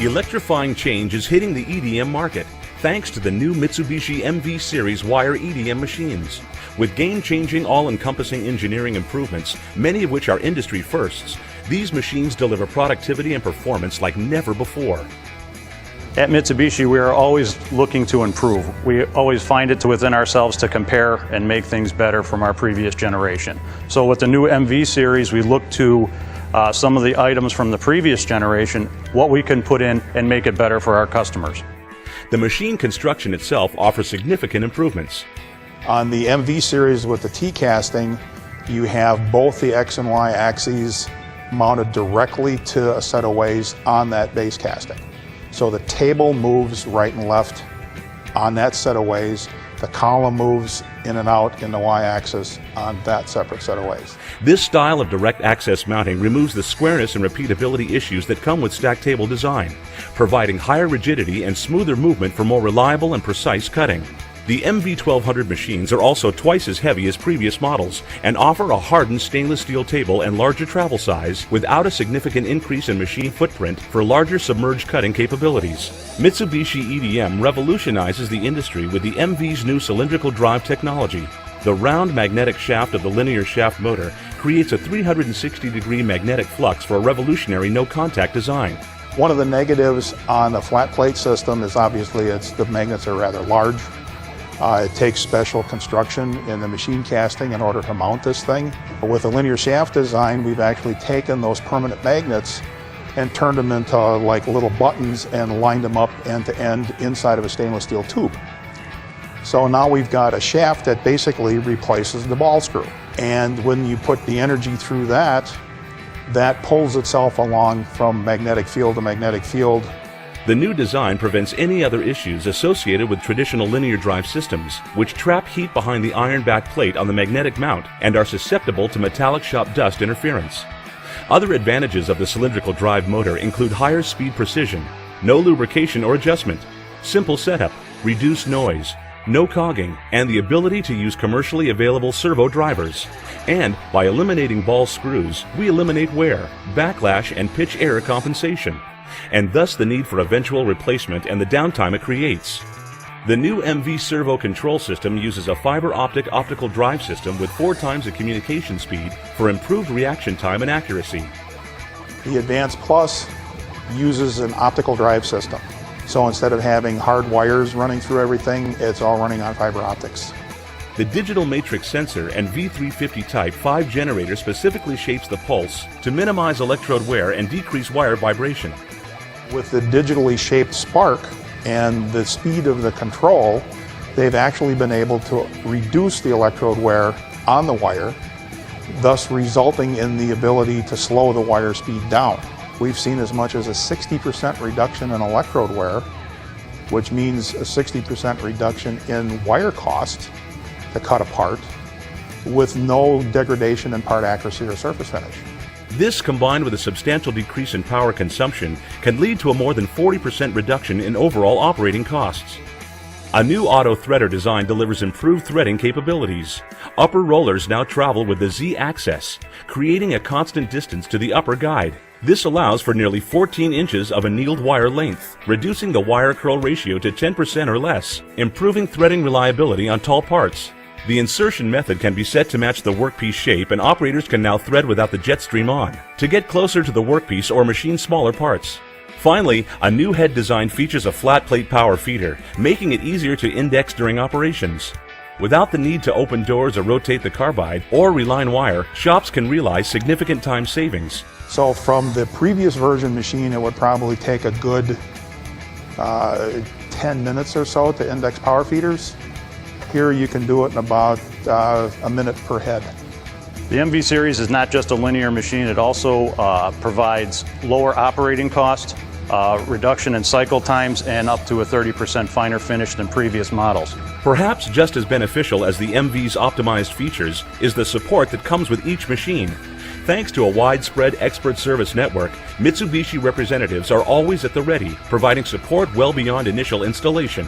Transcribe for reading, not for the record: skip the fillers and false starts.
Electrifying change is hitting the EDM market thanks to the new Mitsubishi MV series wire EDM machines. With game-changing, all-encompassing engineering improvements, many of which are industry firsts, these machines deliver productivity and performance like never before. At Mitsubishi, we are always looking to improve. We always find it within ourselves to compare and make things better from our previous generation. So with the new MV series, we look to some of the items from the previous generation, what we can put in and make it better for our customers. The machine construction itself offers significant improvements. On the MV series with the T-casting, you have both the X and Y axes mounted directly to a set of ways on that base casting. So the table moves right and left on that set of ways. The column moves in and out in the Y-axis on that separate set of ways. This style of direct access mounting removes the squareness and repeatability issues that come with stack table design, providing higher rigidity and smoother movement for more reliable and precise cutting. The MV1200 machines are also twice as heavy as previous models and offer a hardened stainless steel table and larger travel size without a significant increase in machine footprint for larger submerged cutting capabilities. Mitsubishi EDM revolutionizes the industry with the MV's new cylindrical drive technology. The round magnetic shaft of the linear shaft motor creates a 360-degree magnetic flux for a revolutionary no-contact design. One of the negatives on a flat plate system is obviously the magnets are rather large. It takes special construction in the machine casting in order to mount this thing. With a linear shaft design, we've actually taken those permanent magnets and turned them into like little buttons and lined them up end to end inside of a stainless steel tube. So now we've got a shaft that basically replaces the ball screw. And when you put the energy through that pulls itself along from magnetic field to magnetic field. The new design prevents any other issues associated with traditional linear drive systems, which trap heat behind the iron back plate on the magnetic mount and are susceptible to metallic shop dust interference. Other advantages of the cylindrical drive motor include higher speed precision, no lubrication or adjustment, simple setup, reduced noise, no cogging, and the ability to use commercially available servo drivers. And by eliminating ball screws, we eliminate wear, backlash, and pitch error compensation, and thus the need for eventual replacement and the downtime it creates. The new MV servo control system uses a fiber optical drive system with 4 times the communication speed for improved reaction time and accuracy. The Advanced Plus uses an optical drive system. So instead of having hard wires running through everything, it's all running on fiber optics. The digital matrix sensor and V350 Type 5 generator specifically shapes the pulse to minimize electrode wear and decrease wire vibration. With the digitally shaped spark and the speed of the control, they've actually been able to reduce the electrode wear on the wire, thus resulting in the ability to slow the wire speed down. We've seen as much as a 60% reduction in electrode wear, which means a 60% reduction in wire cost to cut apart with no degradation in part accuracy or surface finish. This, combined with a substantial decrease in power consumption, can lead to a more than 40% reduction in overall operating costs. A new auto threader design delivers improved threading capabilities. Upper rollers now travel with the Z-axis, creating a constant distance to the upper guide. This allows for nearly 14 inches of annealed wire length, reducing the wire curl ratio to 10% or less, improving threading reliability on tall parts. The insertion method can be set to match the workpiece shape, and operators can now thread without the jet stream on, to get closer to the workpiece or machine smaller parts. Finally, a new head design features a flat plate power feeder, making it easier to index during operations. Without the need to open doors or rotate the carbide or reline wire, shops can realize significant time savings. So from the previous version machine, it would probably take a good 10 minutes or so to index power feeders. Here you can do it in about a minute per head. The MV series is not just a linear machine, it also provides lower operating costs, reduction in cycle times, and up to a 30% finer finish than previous models. Perhaps just as beneficial as the MV's optimized features is the support that comes with each machine. Thanks to a widespread expert service network, Mitsubishi representatives are always at the ready, providing support well beyond initial installation.